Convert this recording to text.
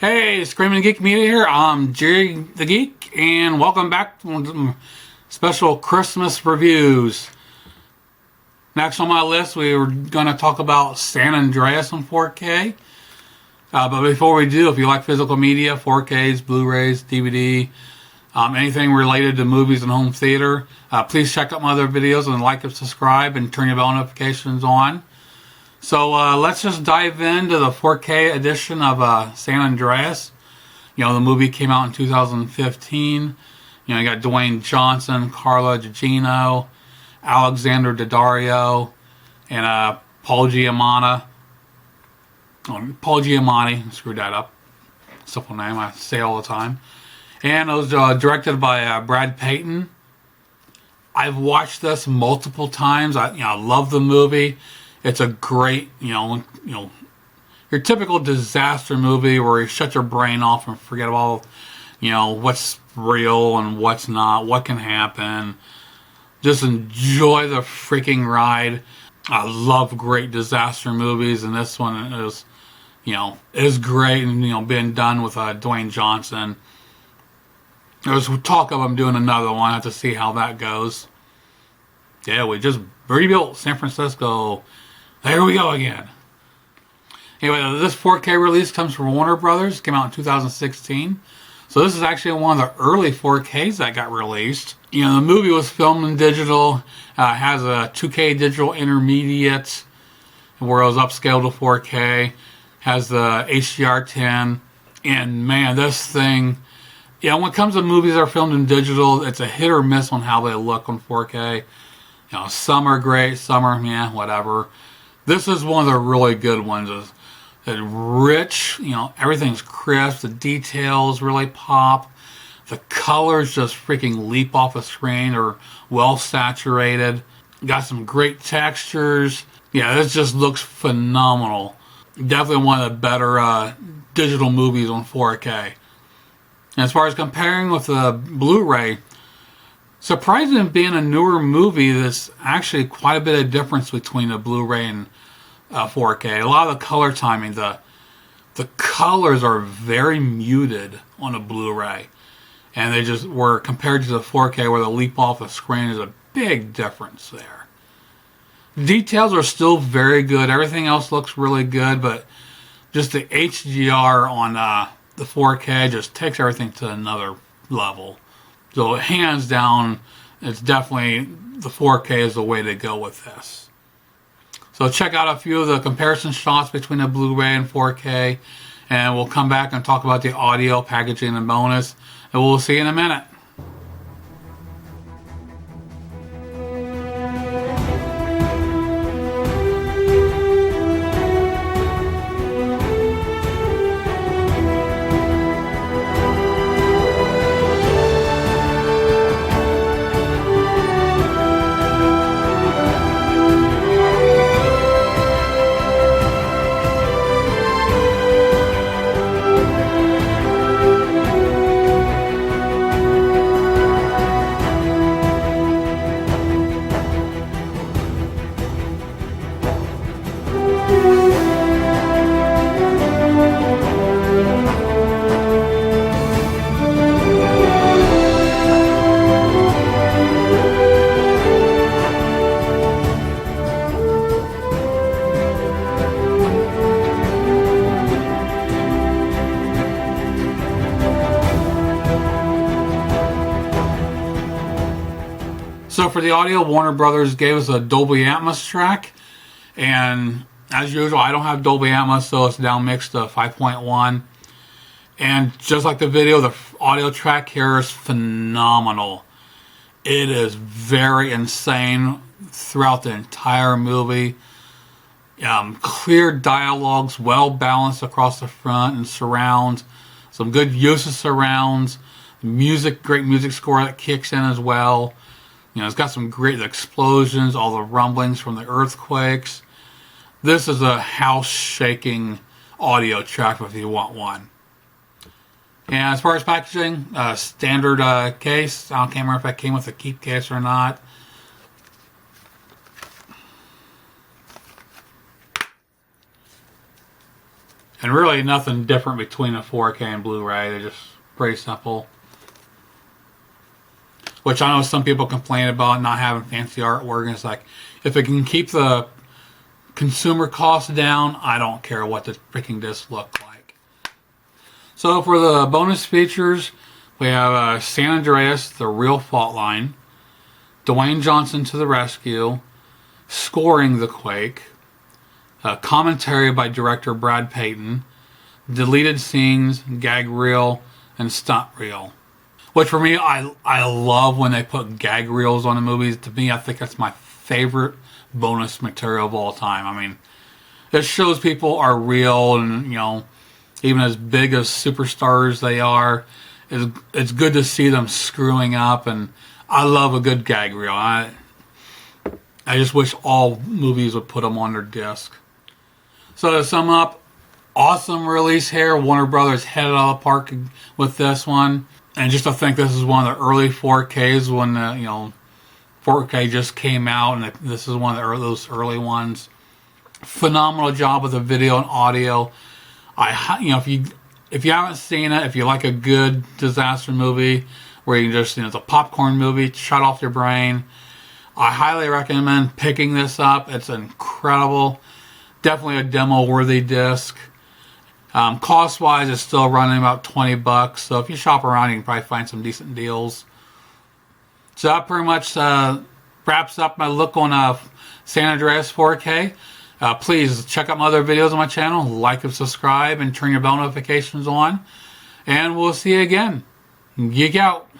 Hey, Screaming Geek Media here. I'm Jerry the Geek, and welcome back to some special Christmas reviews. Next on my list, we were going to talk about San Andreas in 4K. But before we do, if you like physical media, 4Ks, Blu-rays, DVD, anything related to movies and home theater, please check out my other videos and like and subscribe and turn your bell notifications on. So let's just dive into the 4K edition of San Andreas. You know, the movie came out in 2015. You know, you got Dwayne Johnson, Carla Gugino, Alexander Daddario, and Paul Giamatti. Paul Giamatti, screwed that up. Simple name, I say all the time. And it was directed by Brad Payton. I've watched this multiple times. I love the movie. It's a great, your typical disaster movie where you shut your brain off and forget about, what's real and what's not, what can happen. Just enjoy the freaking ride. I love great disaster movies, and this one is, is great, and being done with Dwayne Johnson. There was talk of him doing another one. I have to see how that goes. Yeah, we just rebuilt San Francisco. There we go again. Anyway, this 4K release comes from Warner Brothers. Came out in 2016. So this is actually one of the early 4Ks that got released. The movie was filmed in digital. Has a 2K digital intermediate where it was upscaled to 4K. Has the HDR10. And man, this thing... when it comes to movies that are filmed in digital, it's a hit or miss on how they look on 4K. Some are great, some are, whatever. This is one of the really good ones. It's rich, everything's crisp, the details really pop. The colors just freaking leap off the screen, or well saturated. Got some great textures. Yeah, this just looks phenomenal. Definitely one of the better digital movies on 4K. And as far as comparing with the Blu-ray, surprising being a newer movie, there's actually quite a bit of difference between the Blu-ray and 4K. A lot of the color timing, the colors are very muted on a Blu-ray. And they just were compared to the 4K where the leap off the screen is a big difference there. Details are still very good. Everything else looks really good, but just the HDR on the 4K just takes everything to another level. So hands down, it's definitely the 4K is the way to go with this. So check out a few of the comparison shots between the Blu-ray and 4K, and we'll come back and talk about the audio, packaging, and bonus, and we'll see you in a minute. So for the audio, Warner Brothers gave us a Dolby Atmos track, and as usual, I don't have Dolby Atmos, so it's down mixed to 5.1. And just like the video, the audio track here is phenomenal. It is very insane throughout the entire movie. Clear dialogues, well balanced across the front and surrounds. Some good use of surrounds. Music, great music score that kicks in as well. It's got some great explosions, all the rumblings from the earthquakes. This is a house-shaking audio track if you want one. And as far as packaging, standard case. I can't remember if that came with a keep case or not. And really nothing different between a 4K and Blu-ray. They're just pretty simple. Which I know some people complain about not having fancy artwork. And it's like, if it can keep the consumer costs down, I don't care what the freaking discs look like. So for the bonus features, we have San Andreas, The Real Fault Line, Dwayne Johnson to the Rescue, Scoring the Quake, commentary by director Brad Payton, deleted scenes, gag reel, and stunt reel. Which for me, I love when they put gag reels on the movies. To me, I think that's my favorite bonus material of all time. I mean, it shows people are real, and you know, even as big as superstars they are, it's good to see them screwing up, and I love a good gag reel. I just wish all movies would put them on their disc. So to sum up, awesome release here. Warner Brothers hit it out of the park with this one. And just to think this is one of the early 4Ks when you know, 4K just came out, and this is one of those early ones. Phenomenal job with the video and audio. You know, if you haven't seen it, if you like a good disaster movie where you can just, you know, it's a popcorn movie, shut off your brain, I highly recommend picking this up. It's incredible. Definitely a demo-worthy disc. Cost-wise, it's still running about $20. So if you shop around, you can probably find some decent deals. So that pretty much wraps up my look on San Andreas 4K. Please check out my other videos on my channel. Like and subscribe and turn your bell notifications on. And we'll see you again. Geek out.